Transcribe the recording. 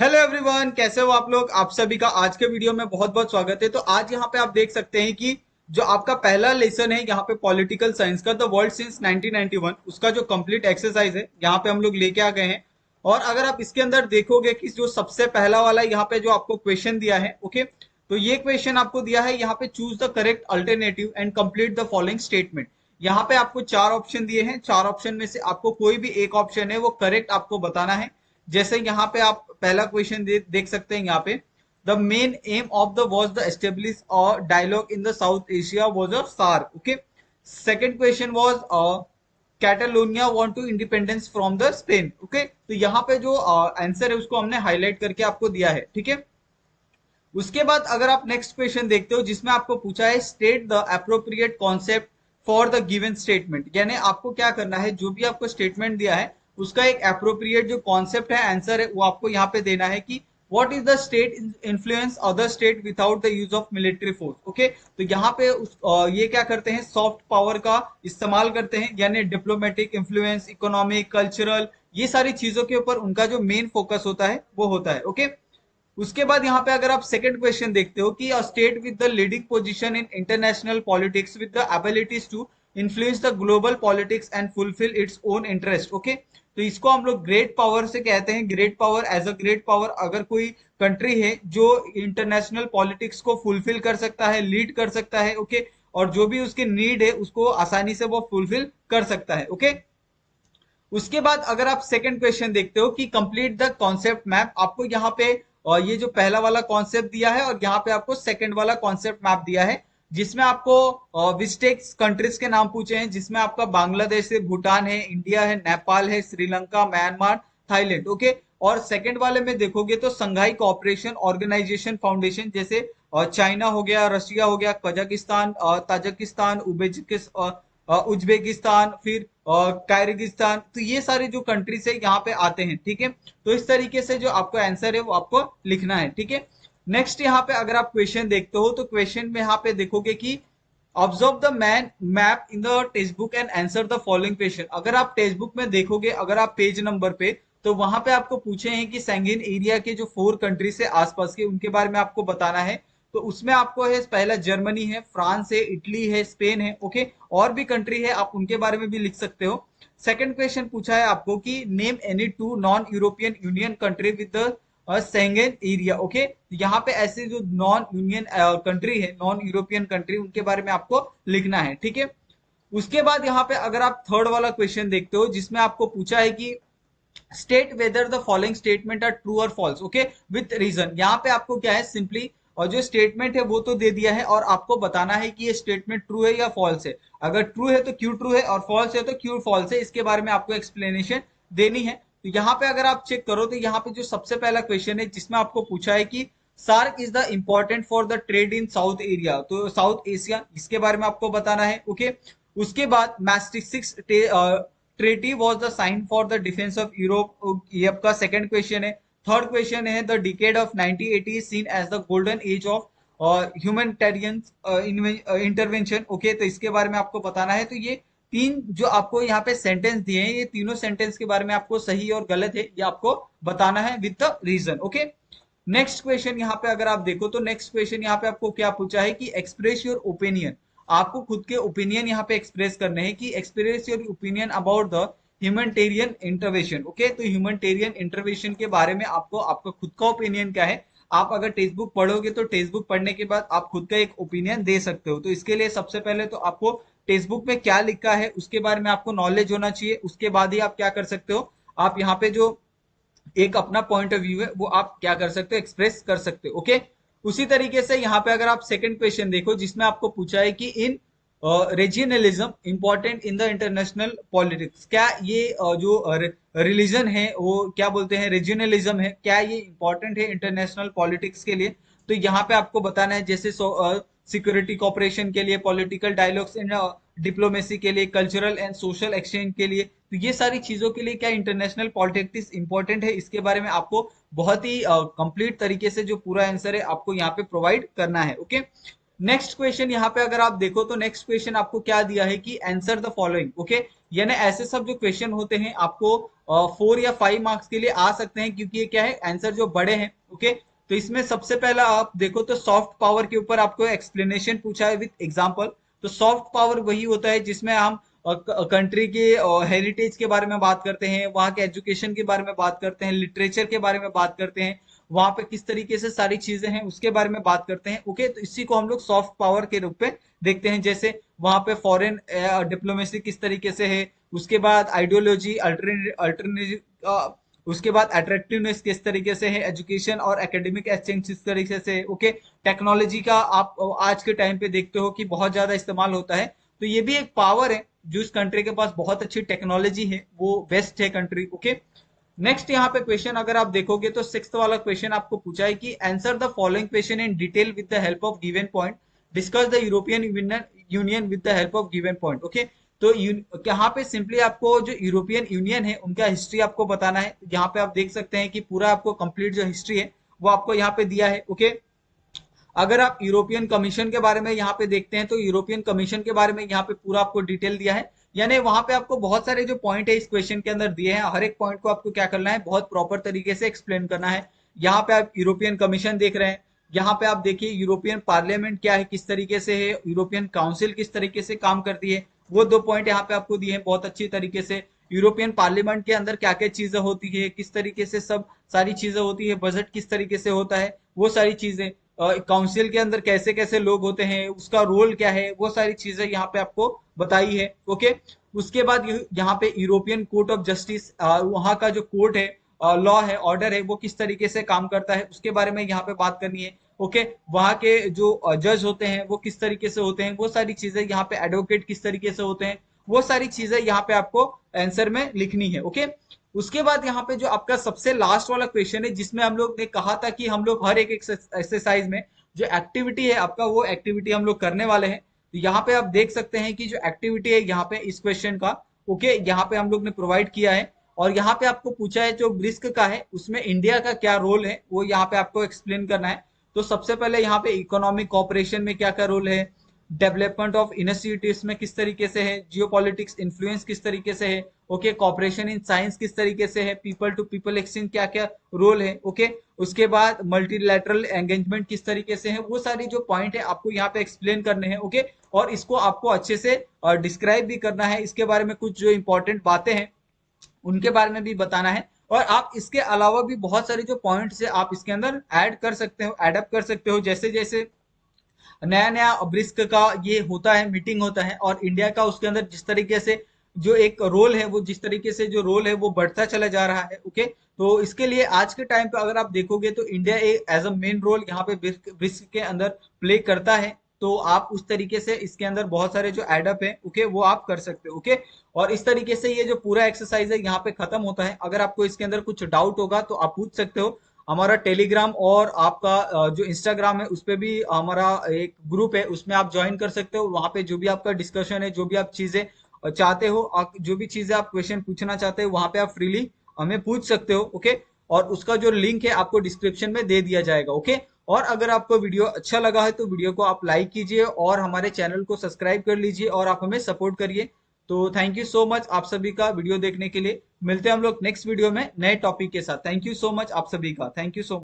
Hello everyone, कैसे हो आप लोग। आप सभी का आज के वीडियो में बहुत बहुत स्वागत है। तो आज यहाँ पे आप देख सकते हैं कि जो आपका पहला लेसन है यहाँ पे पॉलिटिकल साइंस का द वर्ल्ड सिंस 1991 उसका जो कंप्लीट एक्सरसाइज है यहाँ पे हम लोग लेके आ गए हैं। और अगर आप इसके अंदर देखोगे कि जो सबसे पहला वाला यहाँ पे जो आपको क्वेश्चन दिया है, ओके, तो ये क्वेश्चन आपको दिया है यहाँ पे choose the correct alternative and complete the following statement. यहाँ पे आपको चार ऑप्शन दिए हैं, चार ऑप्शन में से आपको कोई भी एक ऑप्शन है वो करेक्ट आपको बताना है। जैसे यहाँ पे आप पहला क्वेश्चन देख सकते हैं। यहाँ पे the main aim of the was the establish dialogue in the South Asia was a SAARC, okay. Second question was Catalonia want to independence from the Spain, okay. तो यहाँ पे जो आंसर है उसको हमने हाईलाइट करके आपको दिया है, ठीक है। उसके बाद अगर आप नेक्स्ट क्वेश्चन देखते हो जिसमें आपको पूछा है state the appropriate concept for the given statement, यानी आपको क्या करना है, जो भी आपको स्टेटमेंट दिया है उसका एक अप्रोप्रिएट जो कॉन्सेप्ट है, आंसर है, वो आपको यहाँ पे देना है कि what is the state influence other state without the use of military force, okay. तो यहाँ पे ये क्या करते हैं, सॉफ्ट पावर का इस्तेमाल करते हैं, यानी डिप्लोमेटिक इन्फ्लुएंस, इकोनॉमिक, कल्चरल, ये सारी चीजों के ऊपर उनका जो मेन फोकस होता है वो होता है, ओके। उसके बाद यहाँ पे अगर आप सेकंड क्वेश्चन देखते हो कि a state with the leading position in international politics with the abilities to influence the global politics and fulfil its own interest, okay. तो इसको हम लोग ग्रेट पावर से कहते हैं। Great power, as a great power अगर कोई country है जो इंटरनेशनल पॉलिटिक्स को फुलफिल कर सकता है, लीड कर सकता है, ओके, और जो भी उसकी नीड है उसको आसानी से वो फुलफिल कर सकता है, ओके। उसके बाद अगर आप सेकंड क्वेश्चन देखते हो कि कंप्लीट द कॉन्सेप्ट मैप, आपको यहाँ पे और ये जो पहला वाला कॉन्सेप्ट दिया है और यहाँ पे आपको सेकंड वाला कॉन्सेप्ट मैप दिया है, जिसमें आपको विस्टेक्स कंट्रीज के नाम पूछे हैं, जिसमें आपका बांग्लादेश है, भूटान है, इंडिया है, नेपाल है, श्रीलंका, म्यांमार, थाईलैंड, ओके। और सेकंड वाले में देखोगे तो संघाई कोऑपरेशन ऑर्गेनाइजेशन फाउंडेशन, जैसे चाइना हो गया, रशिया हो गया, कजाकिस्तान, ताजिकिस्तान, उज्बेकिस्तान, फिर किर्गिस्तान, तो ये सारे जो कंट्रीज है यहाँ पे आते हैं, ठीक है। तो इस तरीके से जो आपको आंसर है वो आपको लिखना है, ठीक है। नेक्स्ट यहाँ पे अगर आप क्वेश्चन देखते हो तो क्वेश्चन में यहाँ पे देखोगे कि observe the man map in the text book and answer the following question. अगर आप टेक्स्ट बुक में देखोगे, अगर आप पेज नंबर पे, तो वहां पे आपको पूछे हैं कि सेंगेन एरिया के जो 4 कंट्रीज है आसपास के, उनके बारे में आपको बताना है। तो उसमें आपको है पहला जर्मनी है, फ्रांस है, इटली है, स्पेन है, ओके। और भी कंट्री है, आप उनके बारे में भी लिख सकते हो। सेकंड क्वेश्चन पूछा है आपको कि name any two non European Union country with the Schengen area, okay. यहाँ पे ऐसे जो नॉन यूनियन कंट्री है, नॉन यूरोपियन कंट्री, उनके बारे में आपको लिखना है, ठीक है। उसके बाद यहाँ पे अगर आप थर्ड वाला क्वेश्चन देखते हो जिसमें आपको पूछा है कि state whether the following statement are true और फॉल्स, ओके, विथ रीजन। यहाँ पे आपको क्या है, सिंपली और जो स्टेटमेंट है वो तो दे दिया है और आपको बताना है कि ये स्टेटमेंट ट्रू है या फॉल्स है। अगर ट्रू है तो क्यों ट्रू है, और फॉल्स है तो क्यों फॉल्स है, इसके बारे में आपको एक्सप्लेनेशन देनी है। तो यहाँ पे अगर आप चेक करो तो यहाँ पे जो सबसे पहला क्वेश्चन है जिसमें आपको पूछा है कि SAARC is the important for the trade in South area, तो साउथ एशिया, इसके बारे में आपको बताना है, ओके। उसके बाद Maastricht treaty was the sign for the defence of Europe, ये आपका सेकंड क्वेश्चन है। थर्ड क्वेश्चन है the decade of 1980 is seen as the golden age of humanitarian intervention, okay. तो इसके बारे में आपको बताना है। तो ये तीन जो आपको यहाँ पे सेंटेंस दिए हैं, ये तीनों सेंटेंस के बारे में आपको सही और गलत है ये आपको बताना है with the reason, okay. Next question यहाँ पे अगर आप देखो तो नेक्स्ट क्वेश्चन यहाँ पे आपको क्या पूछा है कि एक्सप्रेस योर ओपिनियन, आपको खुद के ओपिनियन यहाँ पे एक्सप्रेस करने हैं कि express your opinion about the humanitarian intervention, okay. तो ह्यूमैनिटेरियन इंटरवेंशन के बारे में आपको आपका खुद का ओपिनियन क्या है। आप अगर टेक्स्ट बुक पढ़ोगे तो टेक्स्ट बुक पढ़ने के बाद आप खुद का एक ओपिनियन दे सकते हो। तो इसके लिए सबसे पहले तो आपको टेक्स्ट बुक में क्या लिखा है उसके बारे में आपको नॉलेज होना चाहिए। उसके बाद ही आप क्या कर सकते हो, आप यहाँ पे जो एक अपना पॉइंट ऑफ व्यू है वो आप क्या कर सकते हो, एक्सप्रेस कर सकते हो, ओके। उसी तरीके से यहाँ पे अगर आप सेकंड क्वेश्चन देखो जिसमें आपको पूछा है कि in regionalism important in the international politics, क्या ये जो रिलीजन है वो क्या बोलते हैं, रीजनलिज्म है, क्या ये इंपॉर्टेंट है इंटरनेशनल पॉलिटिक्स के लिए। तो यहाँ पे आपको बताना है जैसे सिक्योरिटी कॉपरेशन के लिए, पॉलिटिकल डायलॉग्स इन डिप्लोमेसी के लिए, कल्चरल एंड सोशल एक्सचेंज के लिए, तो ये सारी चीजों के लिए क्या इंटरनेशनल पॉलिटिक्स इंपॉर्टेंट है, इसके बारे में आपको बहुत ही कंप्लीट तरीके से जो पूरा आंसर है आपको यहाँ पे प्रोवाइड करना है, ओके। नेक्स्ट क्वेश्चन यहाँ पे अगर आप देखो तो नेक्स्ट क्वेश्चन आपको क्या दिया है कि आंसर द फॉलोइंग, ओके। यानी ऐसे सब जो क्वेश्चन होते हैं आपको 4 या 5 मार्क्स के लिए आ सकते हैं, क्योंकि ये क्या है, आंसर जो बड़े हैं, ओके। तो इसमें सबसे पहला आप देखो तो सॉफ्ट पावर के ऊपर आपको एक्सप्लेनेशन पूछा है विद एग्जाम्पल। तो सॉफ्ट पावर वही होता है जिसमें हम कंट्री के हेरिटेज के बारे में बात करते हैं, वहाँ के एजुकेशन के बारे में बात करते हैं, लिटरेचर के बारे में बात करते हैं, वहां पे किस तरीके से सारी चीजें हैं उसके बारे में बात करते हैं, ओके। तो इसी को हम लोग सॉफ्ट पावर के रूप में देखते हैं, जैसे वहां पे फॉरेन डिप्लोमेसी किस तरीके से है, उसके बाद आइडियोलॉजी अल्टरनेटिव, उसके बाद अट्रैक्टिवनेस किस तरीके से है, एजुकेशन और एकेडमिक एक्सचेंज किस तरीके से है, ओके। टेक्नोलॉजी का आप आज के टाइम पे देखते हो कि बहुत ज्यादा इस्तेमाल होता है, तो ये भी एक पावर है। जो इस कंट्री के पास बहुत अच्छी टेक्नोलॉजी है वो बेस्ट है कंट्री, ओके। नेक्स्ट यहाँ पे क्वेश्चन अगर आप देखोगे तो सिक्स्थ वाला क्वेश्चन आपको पूछा है कि answer the following question in detail with the help of given point, discuss the European union with the help of given point, okay. तो यहाँ पे सिंपली आपको जो यूरोपियन यूनियन है उनका हिस्ट्री आपको बताना है। यहाँ पे आप देख सकते हैं कि पूरा आपको कंप्लीट जो हिस्ट्री है वो आपको यहाँ पे दिया है, ओके। अगर आप यूरोपियन कमीशन के बारे में यहाँ पे देखते हैं तो यूरोपियन कमीशन के बारे में यहाँ पे पूरा आपको डिटेल दिया है। यानी वहां पे आपको बहुत सारे जो पॉइंट है इस क्वेश्चन के अंदर दिए हैं, हर एक पॉइंट को आपको क्या करना है, बहुत प्रॉपर तरीके से एक्सप्लेन करना है। यहाँ पे आप यूरोपियन कमीशन देख रहे हैं, यहाँ पे आप देखिए यूरोपियन पार्लियामेंट क्या है, किस तरीके से है, यूरोपियन काउंसिल किस तरीके से काम करती है, वो 2 पॉइंट यहाँ पे आपको दिए हैं बहुत अच्छी तरीके से। यूरोपियन पार्लियामेंट के अंदर क्या क्या चीजें होती है, किस तरीके से सब सारी चीजें होती है, बजट किस तरीके से होता है, वो सारी चीजें, काउंसिल के अंदर कैसे कैसे लोग होते हैं, उसका रोल क्या है, वो सारी चीजें यहाँ पे आपको बताई है, ओके। उसके बाद यहाँ पे यूरोपियन कोर्ट ऑफ जस्टिस, वहाँ का जो कोर्ट है, लॉ है, ऑर्डर है, वो किस तरीके से काम करता है उसके बारे में यहाँ पे बात करनी है, ओके। वहाँ के जो जज होते हैं वो किस तरीके से होते हैं, वो सारी चीजें यहाँ पे, एडवोकेट किस तरीके से होते हैं, वो सारी चीजें यहाँ पे आपको आंसर में लिखनी है, ओके। उसके बाद यहाँ पे जो आपका सबसे लास्ट वाला क्वेश्चन है, जिसमें हम लोग ने कहा था कि हम लोग हर एक एक्सरसाइज में जो एक्टिविटी है आपका, वो एक्टिविटी हम लोग करने वाले हैं। तो यहाँ पे आप देख सकते हैं कि जो एक्टिविटी है यहाँ पे इस क्वेश्चन का, ओके, यहाँ पे हम लोग ने प्रोवाइड किया है। और यहाँ पे आपको पूछा है जो ब्रिस्क का है उसमें इंडिया का क्या रोल है, वो यहाँ पे आपको एक्सप्लेन करना है। तो सबसे पहले यहाँ पे इकोनॉमिक कॉपरेशन में क्या क्या रोल है, डेवलपमेंट ऑफ इंस्टीट्यूट्स में किस तरीके से है, जियोपॉलिटिक्स इन्फ्लुएंस किस तरीके से है, ओके, कॉपरेशन इन साइंस किस तरीके से है, पीपल टू पीपल एक्सचेंज क्या क्या रोल है, ओके। उसके बाद मल्टीलैटरल एंगेजमेंट किस तरीके से है, वो सारी जो पॉइंट है आपको यहाँ पे एक्सप्लेन करने हैं, ओके। और इसको आपको अच्छे से डिस्क्राइब भी करना है, इसके बारे में कुछ जो इंपॉर्टेंट बातें हैं उनके बारे में भी बताना है। और आप इसके अलावा भी बहुत सारे जो पॉइंट्स है आप इसके अंदर ऐड कर सकते हो, एडअप कर सकते हो, जैसे जैसे नया नया ब्रिस्क का ये होता है, मीटिंग होता है, और इंडिया का उसके अंदर जिस तरीके से जो एक रोल है, वो जिस तरीके से जो रोल है वो बढ़ता चला जा रहा है, ओके। तो इसके लिए आज के टाइम पे अगर आप देखोगे तो India as a main role यहाँ पे ब्रिस्क के अंदर प्ले करता है। तो आप उस तरीके से इसके अंदर बहुत सारे जो एडअप है, ओके, वो आप कर सकते हो, ओके। और इस तरीके से ये जो पूरा एक्सरसाइज है यहाँ पे खत्म होता है। अगर आपको इसके अंदर कुछ डाउट होगा तो आप पूछ सकते हो। हमारा टेलीग्राम और आपका जो इंस्टाग्राम है उस पे भी हमारा एक ग्रुप है, उसमें आप ज्वाइन कर सकते हो। वहां पे जो भी आपका डिस्कशन है, जो भी आप चीजें चाहते हो, जो भी चीजें आप क्वेश्चन पूछना चाहते हो, वहां पे आप फ्रीली हमें पूछ सकते हो, ओके। और उसका जो लिंक है आपको डिस्क्रिप्शन में दे दिया जाएगा, ओके। और अगर आपको वीडियो अच्छा लगा है तो वीडियो को आप लाइक कीजिए और हमारे चैनल को सब्सक्राइब कर लीजिए और आप हमें सपोर्ट करिए। तो थैंक यू सो मच आप सभी का वीडियो देखने के लिए। मिलते हैं हम लोग नेक्स्ट वीडियो में नए टॉपिक के साथ। थैंक यू सो मच आप सभी का, थैंक यू सो मच।